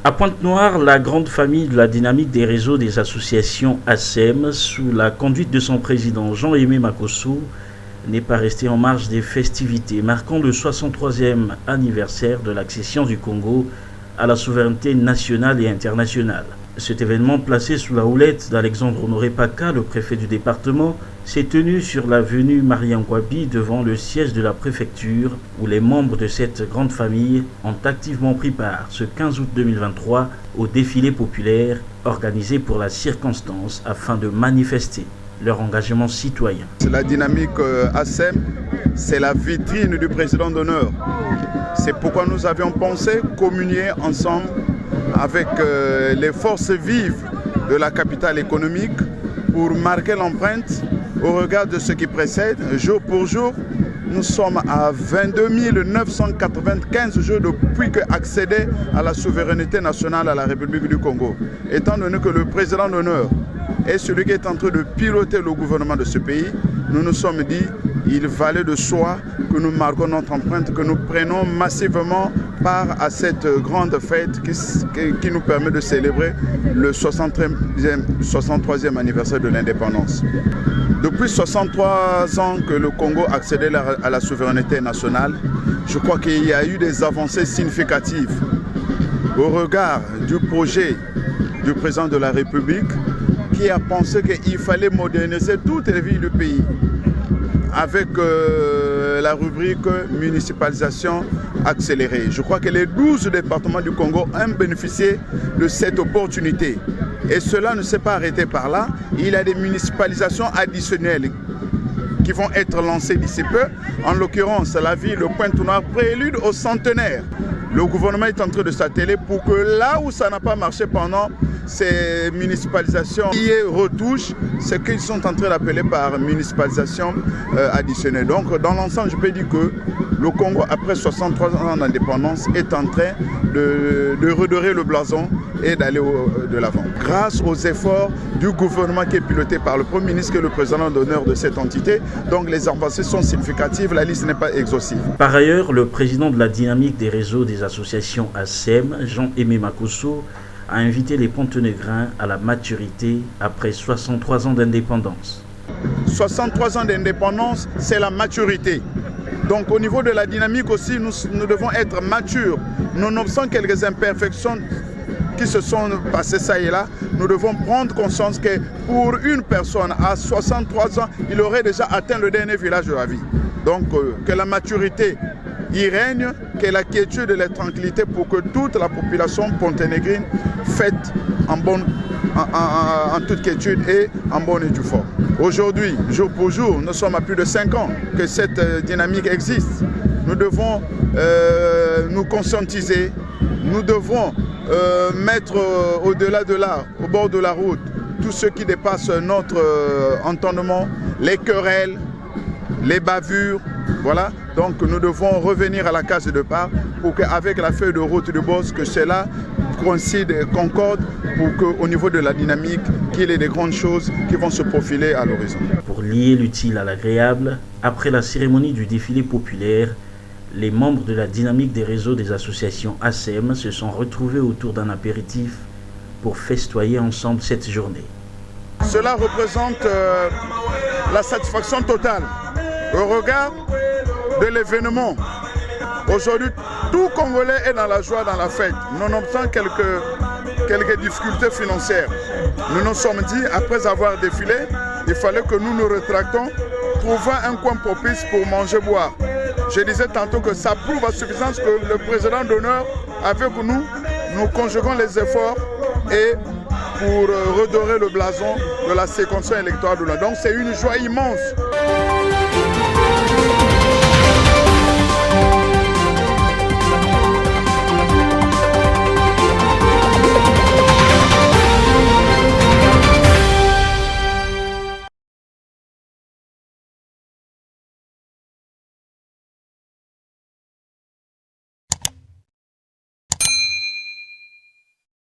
À Pointe-Noire, la grande famille de la dynamique des réseaux des associations ASEM, sous la conduite de son président Jean-Aimé Makosso, n'est pas restée en marge des festivités marquant le 63e anniversaire de l'accession du Congo à la souveraineté nationale et internationale. Cet événement, placé sous la houlette d'Alexandre Honoré Paka, le préfet du département, s'est tenu sur l'avenue Mariangwabi devant le siège de la préfecture où les membres de cette grande famille ont activement pris part ce 15 août 2023 au défilé populaire organisé pour la circonstance afin de manifester leur engagement citoyen. La dynamique ASEM, c'est la vitrine du président d'honneur. C'est pourquoi nous avions pensé communier ensemble avec les forces vives de la capitale économique pour marquer l'empreinte au regard de ce qui précède. Jour pour jour, nous sommes à 22 995 jours depuis qu'accéder à la souveraineté nationale à la République du Congo. Étant donné que le président d'honneur est celui qui est en train de piloter le gouvernement de ce pays, nous nous sommes dit il valait de soi que nous marquons notre empreinte, que nous prenons massivement part à cette grande fête qui nous permet de célébrer le 63e anniversaire de l'indépendance. Depuis 63 ans que le Congo accédait à la souveraineté nationale, je crois qu'il y a eu des avancées significatives au regard du projet du président de la République qui a pensé qu'il fallait moderniser toutes les villes du pays avec la rubrique municipalisation accélérée. Je crois que les 12 départements du Congo ont bénéficié de cette opportunité. Et cela ne s'est pas arrêté par là. Il y a des municipalisations additionnelles qui vont être lancées d'ici peu. En l'occurrence, la ville de Pointe-Noire prélude au centenaire. Le gouvernement est en train de s'atteler pour que là où ça n'a pas marché pendant ces municipalisations, il y ait retouche, ce qu'ils sont en train d'appeler par municipalisation additionnelle. Donc dans l'ensemble, je peux dire que le Congo, après 63 ans d'indépendance, est en train de redorer le blason et d'aller de l'avant. Grâce aux efforts du gouvernement qui est piloté par le Premier ministre qui est le président d'honneur de cette entité, donc les avancées sont significatives, la liste n'est pas exhaustive. Par ailleurs, le président de la dynamique des réseaux des associations ASEM, Jean-Aimé Makosso, a invité les Pontenegrins à la maturité après 63 ans d'indépendance. 63 ans d'indépendance, c'est la maturité. Donc au niveau de la dynamique aussi, nous devons être matures. Nonobstant quelques imperfections qui se sont passées ça et là, nous devons prendre conscience que pour une personne à 63 ans, il aurait déjà atteint le dernier village de la vie. Donc que la maturité y règne, que la quiétude et la tranquillité pour que toute la population ponténégrine fête en toute quiétude et en bonne et due forme. Aujourd'hui, jour pour jour, nous sommes à plus de 5 ans que cette dynamique existe. Nous devons nous conscientiser, nous devons mettre au-delà de là, au bord de la route, tout ce qui dépasse notre entendement, les querelles, les bavures. Voilà, donc nous devons revenir à la case de départ pour qu'avec la feuille de route du boss, que cela coïncide et concorde pour qu'au niveau de la dynamique, qu'il y ait des grandes choses qui vont se profiler à l'horizon. Pour lier l'utile à l'agréable, après la cérémonie du défilé populaire, les membres de la dynamique des réseaux des associations ASEM se sont retrouvés autour d'un apéritif pour festoyer ensemble cette journée. Cela représente la satisfaction totale au regard de l'événement. Aujourd'hui, tout Congolais est dans la joie, dans la fête, nonobstant quelques difficultés financières. Nous nous sommes dit, après avoir défilé, il fallait que nous nous rétractons, trouvant un coin propice pour manger, boire. Je disais tantôt que ça prouve à suffisance que le président d'honneur, avec nous, nous conjuguons les efforts et pour redorer le blason de la séquence électorale de la. Donc c'est une joie immense